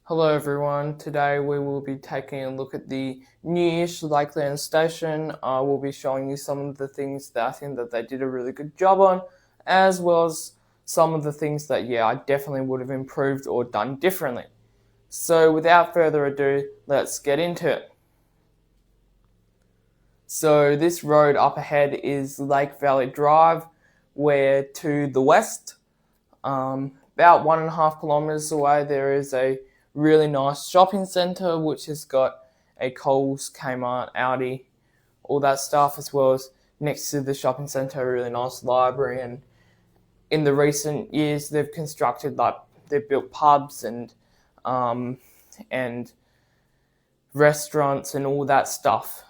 Hello everyone, today we will be taking a look at the newish Lakelands Station. I will be showing you some of the things that I think that they did a really good job on, as well as some of the things that, I definitely would have improved or done differently. So without further ado, let's get into it. So this road up ahead is Lake Valley Drive, where to the west, about 1.5 kilometers away, there is a really nice shopping centre which has got a Coles, Kmart, Audi, all that stuff, as well as next to the shopping centre a really nice library. And in the recent years, they've built pubs and restaurants and all that stuff.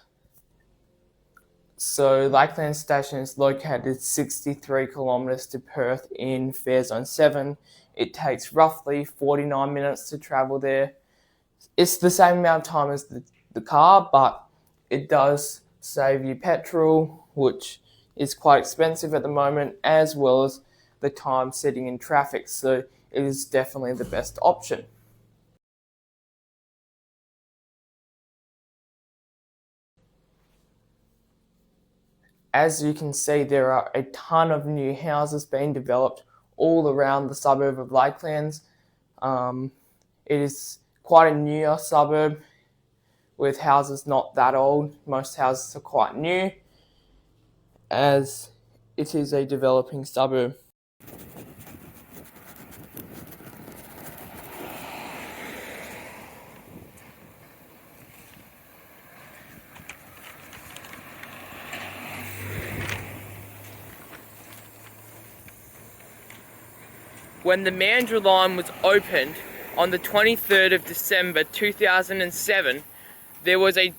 So Lakelands Station is located 63 kilometres to Perth in Fare Zone 7. It takes roughly 49 minutes to travel there. It's the same amount of time as the car, but it does save you petrol, which is quite expensive at the moment, as well as the time sitting in traffic. So it is definitely the best option. As you can see, there are a ton of new houses being developed all around the suburb of Lakelands. It is quite a newer suburb with houses not that old. Most houses are quite new, as it is a developing suburb. When the Mandurah line was opened on the 23rd of December 2007, there was a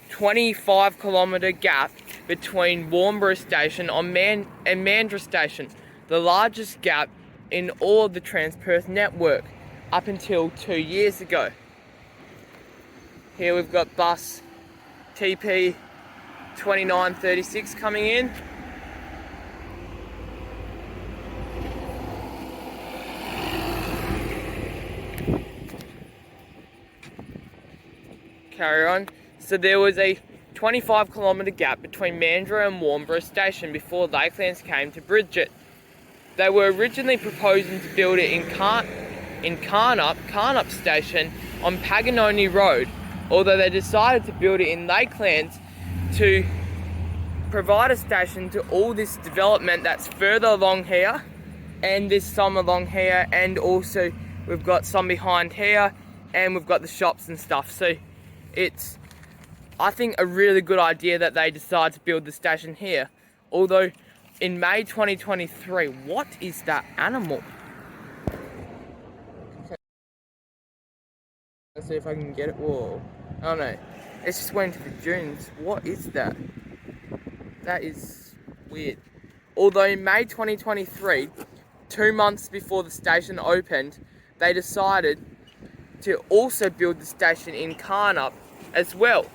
25-kilometre gap between Warnbro Station and Mandurah Station, the largest gap in all of the Transperth network up until 2 years ago. Here we've got bus TP 2936 coming in. Carry on. So there was a 25-kilometre gap between Mandurah and Warnbro Station before Lakelands came to bridge it. They were originally proposing to build it in Carnup Station on Paganoni Road, although they decided to build it in Lakelands to provide a station to all this development that's further along here, and there's some along here, and also we've got some behind here, and we've got the shops and stuff. So it's, I think, a really good idea that they decided to build the station here. Although in May 2023, what is that animal? Okay. Let's see if I can get it. Whoa. Oh no, it's just went into the dunes. What is that? That is weird. Although in May 2023, 2 months before the station opened, they decided to also build the station in Carnup as well,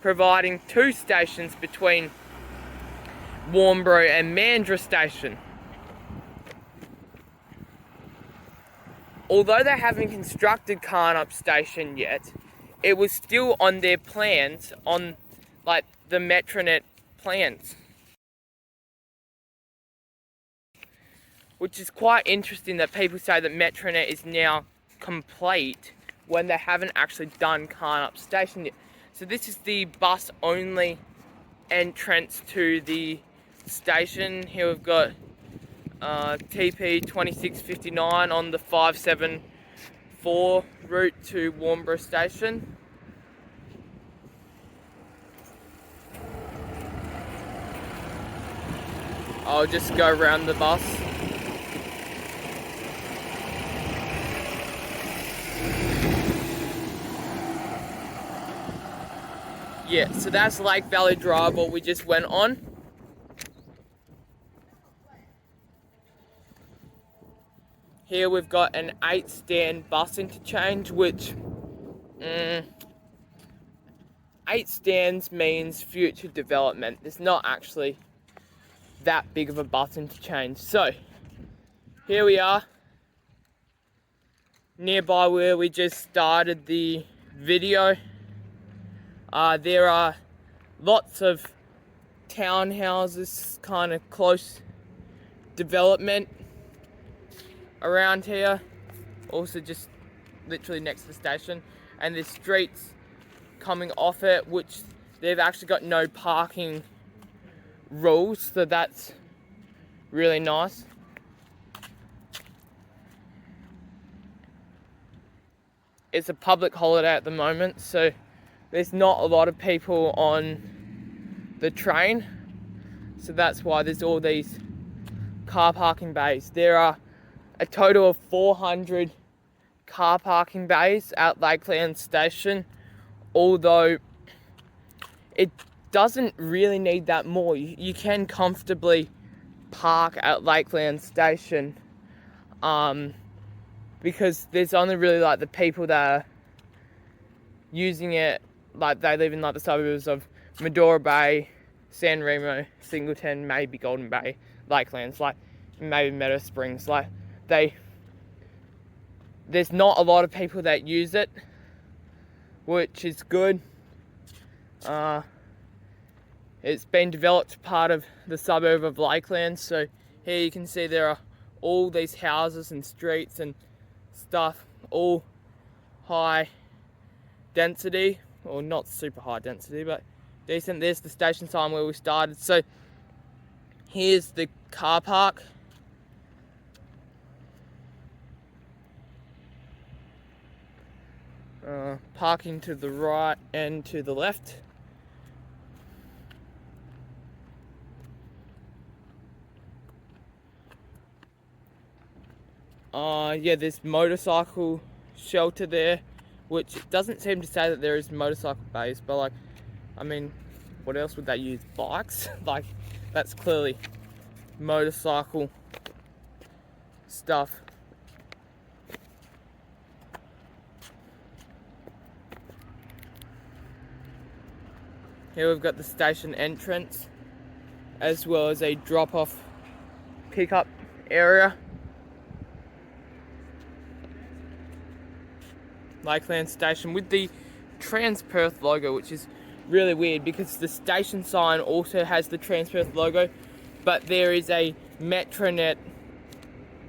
providing 2 stations between Warnbro and Mandurah Station. Although they haven't constructed Carnup Station yet, it was still on their plans, on like the Metronet plans. Which is quite interesting that people say that Metronet is now complete when they haven't actually done Carnup Station yet. So this is the bus only entrance to the station. Here we've got TP 2659 on the 574 route to Warnbro Station. I'll just go around the bus. Yeah, so that's Lake Valley Drive, what we just went on. Here we've got an 8-stand bus interchange, which 8 stands means future development. There's not actually that big of a bus interchange. So here we are. nearby where we just started the video. There are lots of townhouses, kind of close development around here. Also just literally next to the station. And there's streets coming off it, which they've actually got no parking rules, so that's really nice. It's a public holiday at the moment, so there's not a lot of people on the train, so that's why there's all these car parking bays. There are a total of 400 car parking bays at Lakelands Station, although it doesn't really need that more. You can comfortably park at Lakelands Station, because there's only really like the people that are using it, like they live in like the suburbs of Mandurah Bay, San Remo, Singleton, maybe Golden Bay, Lakelands, like maybe Meadow Springs. Like there's not a lot of people that use it, which is good. It's been developed part of the suburb of Lakelands, so here you can see there are all these houses and streets and stuff, all high density, or not super high density, but decent. There's the station sign where we started. So here's the car park. Parking to the right and to the left. Yeah, there's motorcycle shelter there, which doesn't seem to say that there is motorcycle base, but like, I mean, what else would they use? Bikes? Like, that's clearly motorcycle stuff. Here we've got the station entrance, as well as a drop-off pickup area. Lakelands Station with the Transperth logo, which is really weird because the station sign also has the Transperth logo, but there is a Metronet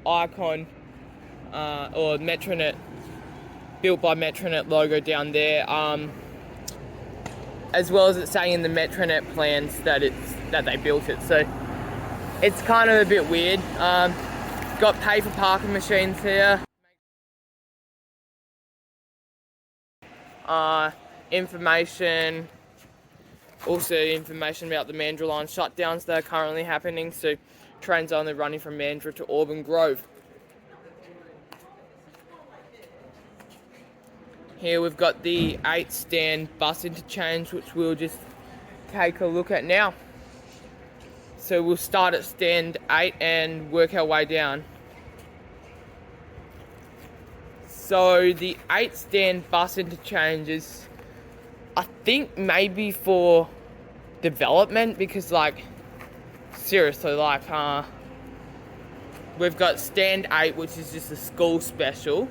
icon, or Metronet, built by Metronet logo down there, as well as it saying in the Metronet plans that they built it. So it's kind of a bit weird. Got pay for parking machines here. Information, also information about the Mandurah line shutdowns that are currently happening, so trains only running from Mandurah to Auburn Grove. Here we've got the 8 stand bus interchange, which we'll just take a look at now. So we'll start at stand 8 and work our way down. So the 8 stand bus interchange is, I think, maybe for development, because like, seriously, like, we've got stand 8, which is just a school special.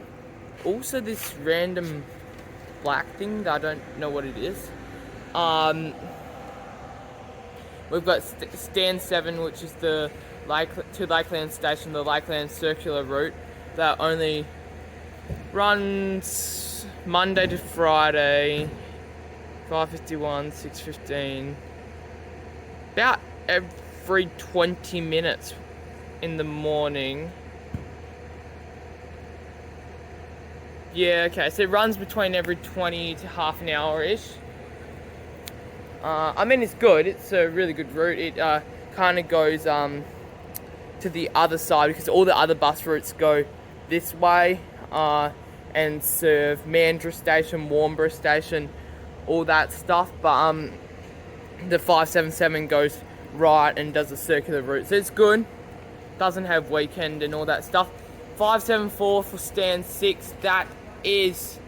Also this random black thing that I don't know what it is. We've got stand 7, which is the to Lakelands Station, the Lakelands circular route that only runs Monday to Friday, 5:51, 6:15, about every 20 minutes in the morning. Yeah, okay, so it runs between every 20 to half an hour-ish. I mean, it's good, it's a really good route. It kind of goes to the other side, because all the other bus routes go this way, and serve Mandurah Station, Warnbro Station, all that stuff, but the 577 goes right and does a circular route, so it's good. Doesn't have weekend and all that stuff. 574 for stand 6, that is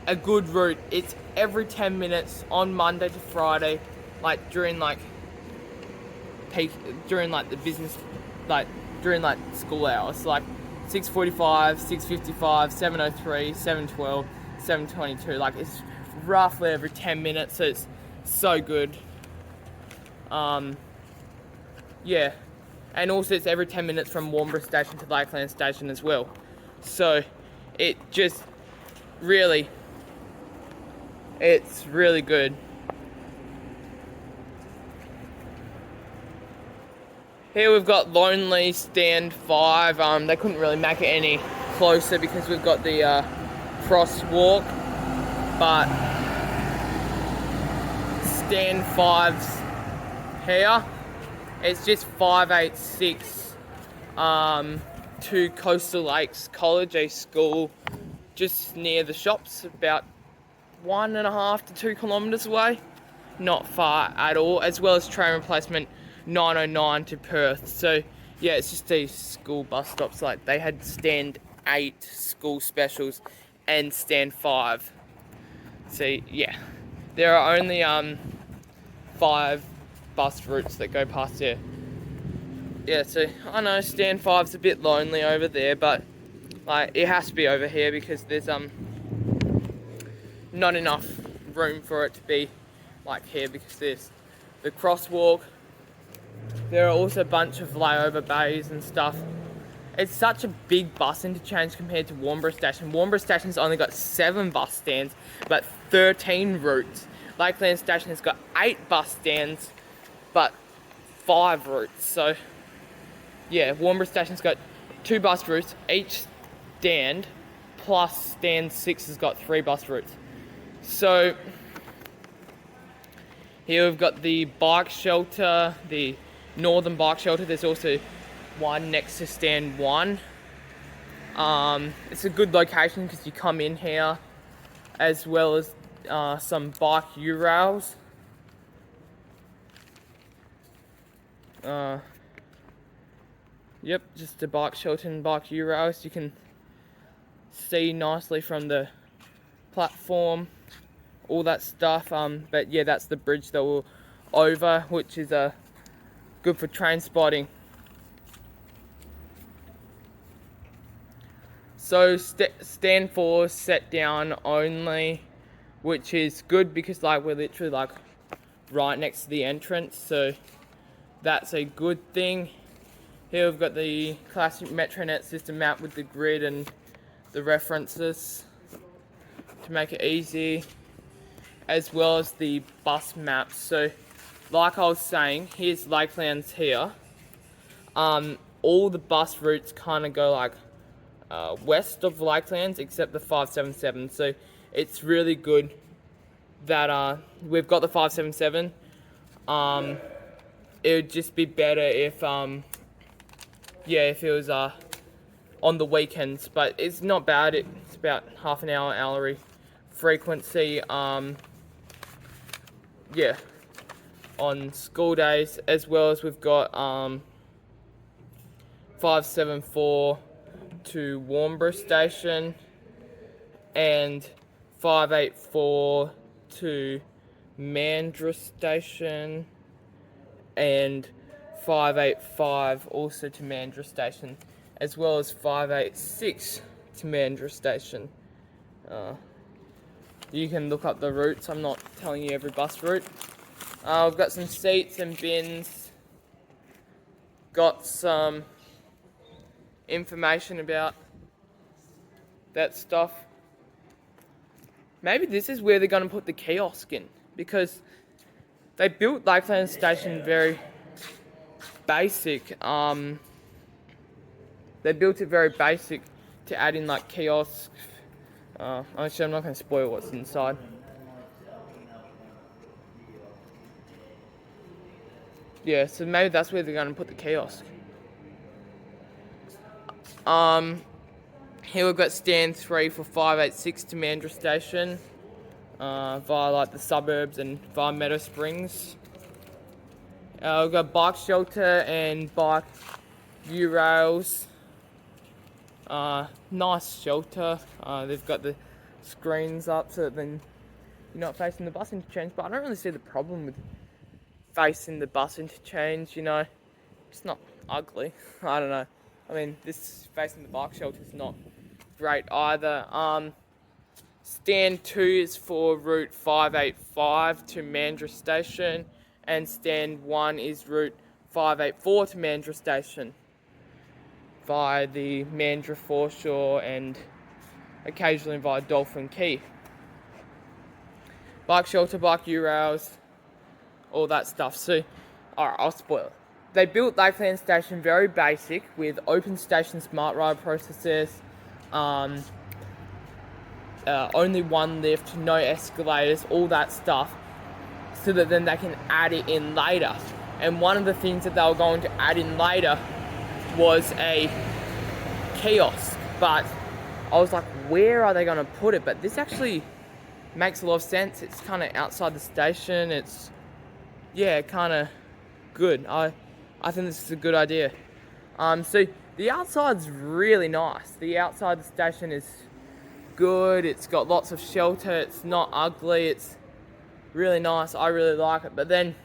a good route. It's every 10 minutes on Monday to Friday, like during like peak, during like the business, like during like school hours. Like 6:45, 6:55, 7:03, 7:12, 7:22. Like, it's roughly every 10 minutes, so it's so good. Yeah, and also it's every 10 minutes from Warnbro Station to Lakelands Station as well. So it just really, it's really good. Here we've got Lonely Stand 5. They couldn't really make it any closer because we've got the crosswalk, but Stand 5's here. It's just 586 to Coastal Lakes College, a school just near the shops, about 1.5 to 2 kilometres away. Not far at all, as well as train replacement 909 to Perth. So yeah, it's just these school bus stops. Like, they had stand 8 school specials and stand 5. So yeah, there are only 5 bus routes that go past here. Yeah, so I know stand 5's a bit lonely over there, but like, it has to be over here because there's not enough room for it to be like here, because there's the crosswalk. There are also a bunch of layover bays and stuff. It's such a big bus interchange compared to Warnbro Station. Warnbro Station's only got 7 bus stands, but 13 routes. Lakelands Station has got 8 bus stands, but 5 routes. So yeah, Warnbro Station's got 2 bus routes, each stand, plus stand 6 has got 3 bus routes. So here we've got the bike shelter, the northern bike shelter. There's also one next to stand 1. It's a good location because you come in here, as well as some bike U-rails. Yep, just a bike shelter and bike U-rails. You can see nicely from the platform, all that stuff. But yeah, that's the bridge that we're over, which is good for train spotting. So stand 4 set down only, which is good because like, we're literally like right next to the entrance, so that's a good thing. Here we've got the classic Metronet system map with the grid and the references to make it easy, as well as the bus maps. So like I was saying, here's Lakelands here. All the bus routes kind of go like west of Lakelands, except the 577. So it's really good that we've got the 577. It would just be better if if it was on the weekends, but it's not bad. It's about half an hour hourly frequency. On school days, as well as we've got 574 to Warnbro Station and 584 to Mandurah Station and 585 also to Mandurah Station, as well as 586 to Mandurah Station. You can look up the routes. I'm not telling you every bus route. We've got some seats and bins. Got some information about that stuff. Maybe this is where they're going to put the kiosk in, because they built Lakelands Station very basic. They built it very basic to add in like kiosks. Actually, I'm not going to spoil what's inside. Yeah, so maybe that's where they're going to put the kiosk. Here we've got stand 3 for 586 to Mandurah Station, via like the suburbs and via Meadow Springs. We've got bike shelter and bike U-rails. Nice shelter. They've got the screens up so that then you're not facing the bus interchange, but I don't really see the problem with facing the bus interchange, you know. It's not ugly. I don't know. I mean, this facing the bike shelter is not great either. Stand 2 is for route 585 to Mandurah Station, and stand 1 is route 584 to Mandurah Station via the Mandurah foreshore and occasionally via Dolphin Quay. Bike shelter, bike U-rails, all that stuff. So, alright, I'll spoil it. They built Lakelands Station very basic with open station smart ride processes, only one lift, no escalators, all that stuff, so that then they can add it in later. And one of the things that they were going to add in later was a kiosk, but I was like, where are they going to put it? But this actually makes a lot of sense. It's kind of outside the station. It's, yeah, kind of good. I think this is a good idea. So the outside's really nice. The outside of the station is good. It's got lots of shelter. It's not ugly. It's really nice. I really like it. But then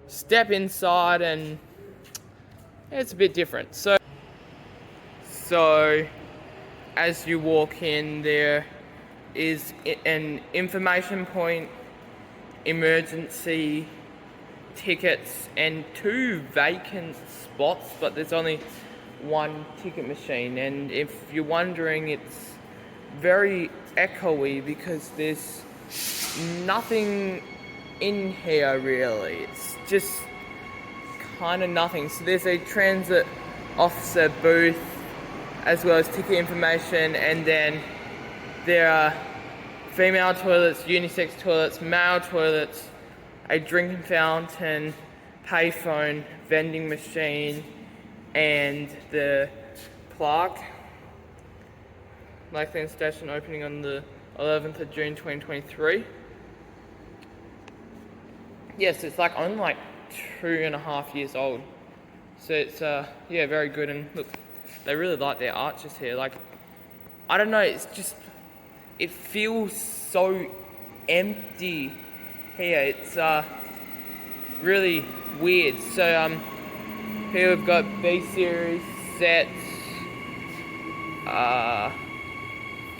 step inside and it's a bit different. So as you walk in, there is an information point, emergency tickets, and 2 vacant spots, but there's only 1 ticket machine. And if you're wondering, it's very echoey because there's nothing in here really. It's just kind of nothing. So there's a transit officer booth as well as ticket information, and then there are female toilets, unisex toilets, male toilets, a drinking fountain, payphone, vending machine, and the plaque. Lakelands Station opening on the 11th of June 2023. Yes, it's like only like 2.5 years old. So it's yeah, very good. And look, they really like their arches here. Like, I don't know, it's just, it feels so empty here. It's really weird. So here we've got B-Series sets,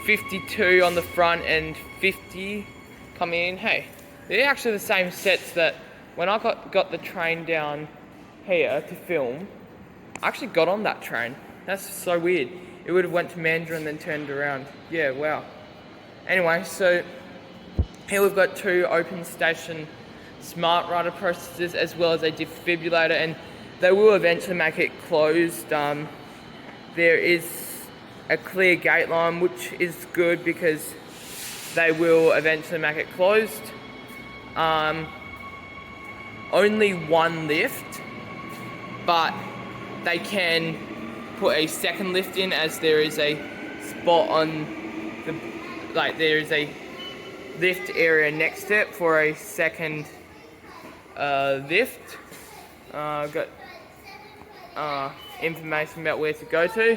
52 on the front and 50 coming in. Hey, they're actually the same sets that when I got the train down here to film, I actually got on that train. That's so weird. It would have went to Mandurah and then turned around. Yeah, wow. Anyway, so here we've got 2 open station smart rider processes as well as a defibrillator, and they will eventually make it closed. There is a clear gate line, which is good because they will eventually make it closed. Only 1 lift, but they can put a second lift in, as there is a spot on the, like, there is a lift area next to it for a second lift. Got information about where to go to.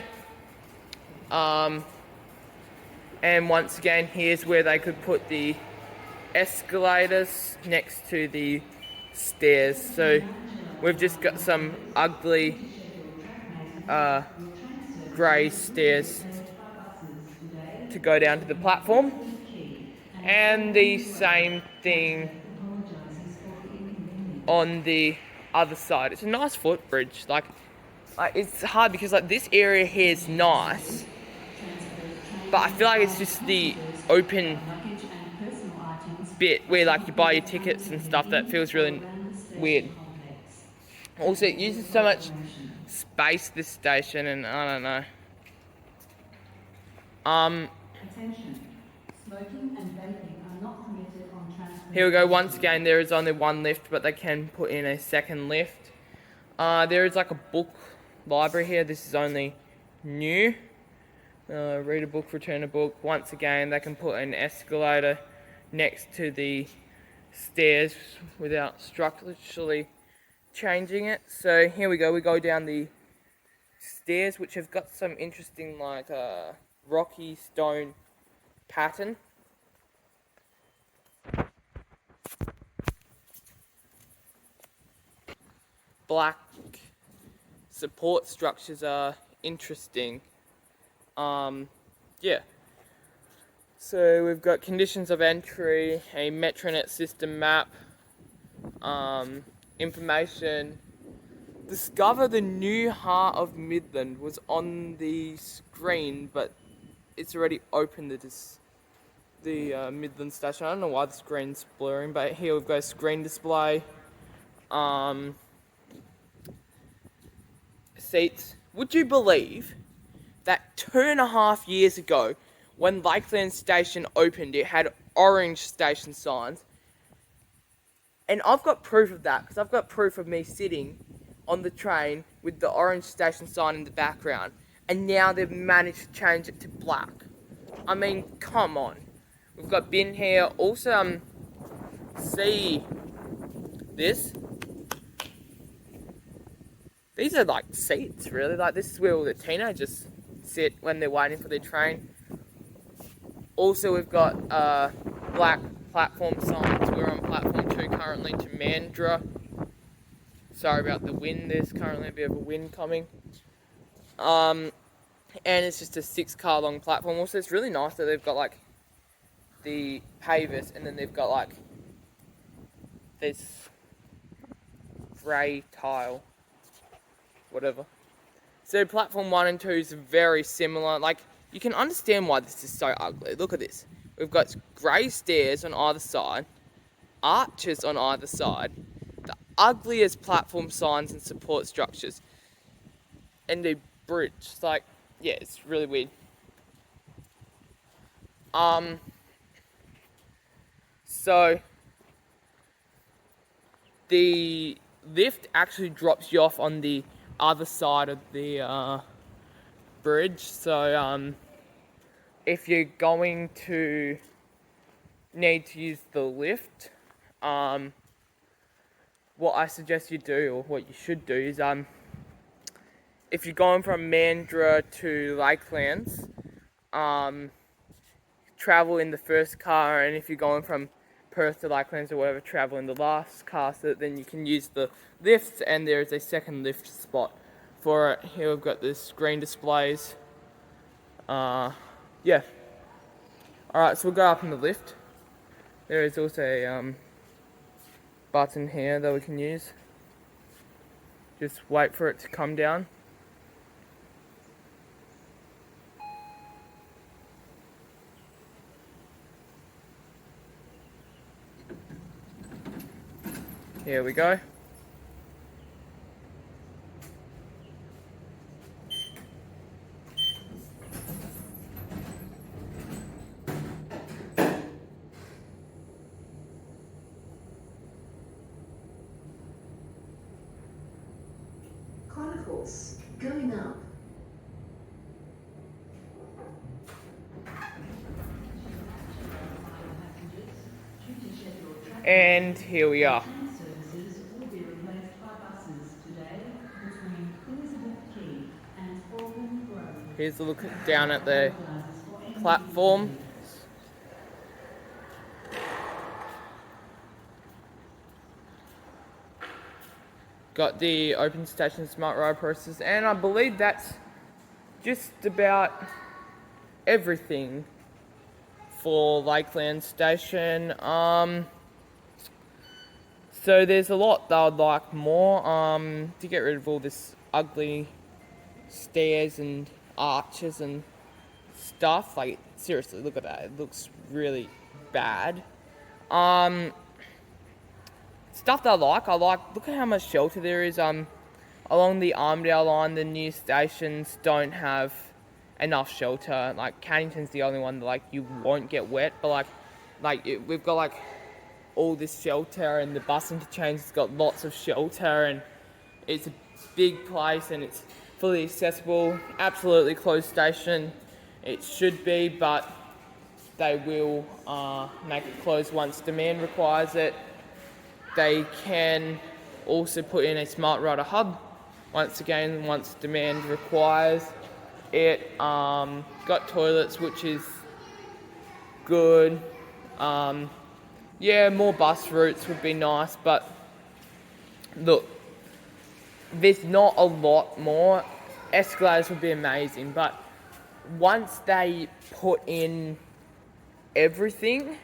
And once again, here's where they could put the escalators next to the stairs. So we've just got some ugly grey stairs to go down to the platform, and the same thing on the other side. It's a nice footbridge. Like it's hard because like this area here is nice, but I feel like it's just the open bit where like you buy your tickets and stuff that feels really weird. Also, it uses so much space, this station, and I don't know. Here we go. Once again, there is only 1 lift, but they can put in a second lift. There is like a book library here. This is only new. Read a book, return a book. Once again, they can put an escalator next to the stairs without structurally changing it. So here we go. We go down the stairs, which have got some interesting like rocky stone pattern. Black support structures are interesting. Yeah. So we've got conditions of entry, a Metronet system map, information. Discover the new heart of Midland was on the screen, but it's already opened the Midland Station. I don't know why the screen's blurring, but here we've got a screen display. Seats. Would you believe that 2.5 years ago, when Lakelands Station opened, it had orange station signs? And I've got proof of that, because I've got proof of me sitting on the train with the orange station sign in the background. And now they've managed to change it to black. I mean, come on. We've got bin here. Also, see this? These are like seats, really. Like, this is where all the teenagers sit when they're waiting for their train. Also, we've got black platform signs. We're on platform 2 currently to Mandurah. Sorry about the wind. There's currently a bit of a wind coming. And it's just a 6-car long platform. Also, it's really nice that they've got like the pavers, and then they've got like this grey tile, whatever. So platform 1 and 2 is very similar. Like, you can understand why this is so ugly. Look at this. We've got grey stairs on either side, arches on either side, the ugliest platform signs and support structures, and a bridge. It's like, yeah, it's really weird. So the lift actually drops you off on the other side of the bridge. So if you're going to need to use the lift, what I suggest you do, or what you should do, is if you're going from Mandurah to Lakelands, travel in the first car, and if you're going from Perth to Lakelands or whatever, travel in the last car, so that then you can use the lifts, and there is a second lift spot for it. Here we've got the screen displays. Yeah. Alright, so we'll go up in the lift. There is also a button here that we can use. Just wait for it to come down. Here we go. Chronicles going up. And here we are. Here's a look down at the platform. Got the open station smart ride process, and I believe that's just about everything for Lakelands Station. So there's a lot that I'd like more, to get rid of all this ugly stairs and arches and stuff. Like, seriously, look at that. It looks really bad. Stuff that I like, look at how much shelter there is. Along the Armdale line, the new stations don't have enough shelter. Like, Cannington's the only one that, like, you won't get wet, but we've got like all this shelter, and the bus interchange has got lots of shelter, and it's a big place, and it's fully accessible. Absolutely closed station it should be, but they will make it closed once demand requires it. They can also put in a smart rider hub once demand requires it. Got toilets, which is good. Yeah, more bus routes would be nice, but look, there's not a lot more. Escalators would be amazing, but once they put in everything,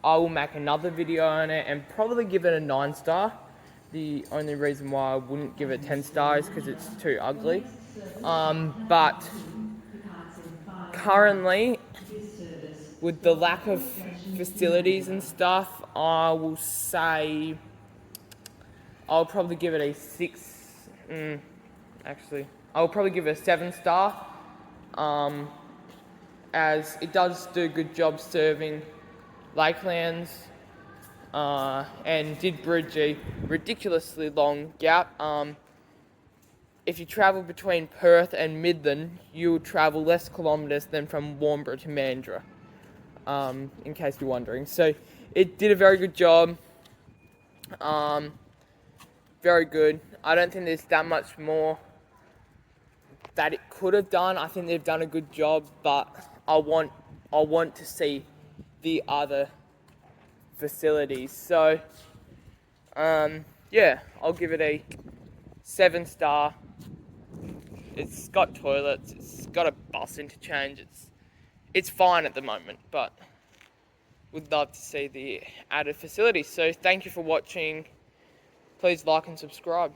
I will make another video on it and probably give it a 9-star. The only reason why I wouldn't give it 10 stars is because it's too ugly. But currently, with the lack of facilities and stuff, I will say I'll probably give it a 6. Actually, I'll probably give it a 7-star. As it does do a good job serving Lakelands, and did bridge a ridiculously long gap. If you travel between Perth and Midland, you'll travel less kilometres than from Warnbro to Mandurah, in case you're wondering. So it did a very good job. Very good. I don't think there's that much more that it could have done. I think they've done a good job, but I want to see the other facilities. So yeah, I'll give it a 7-star. It's got toilets, it's got a bus interchange, it's fine at the moment, but would love to see the added facilities. So thank you for watching. Please like and subscribe.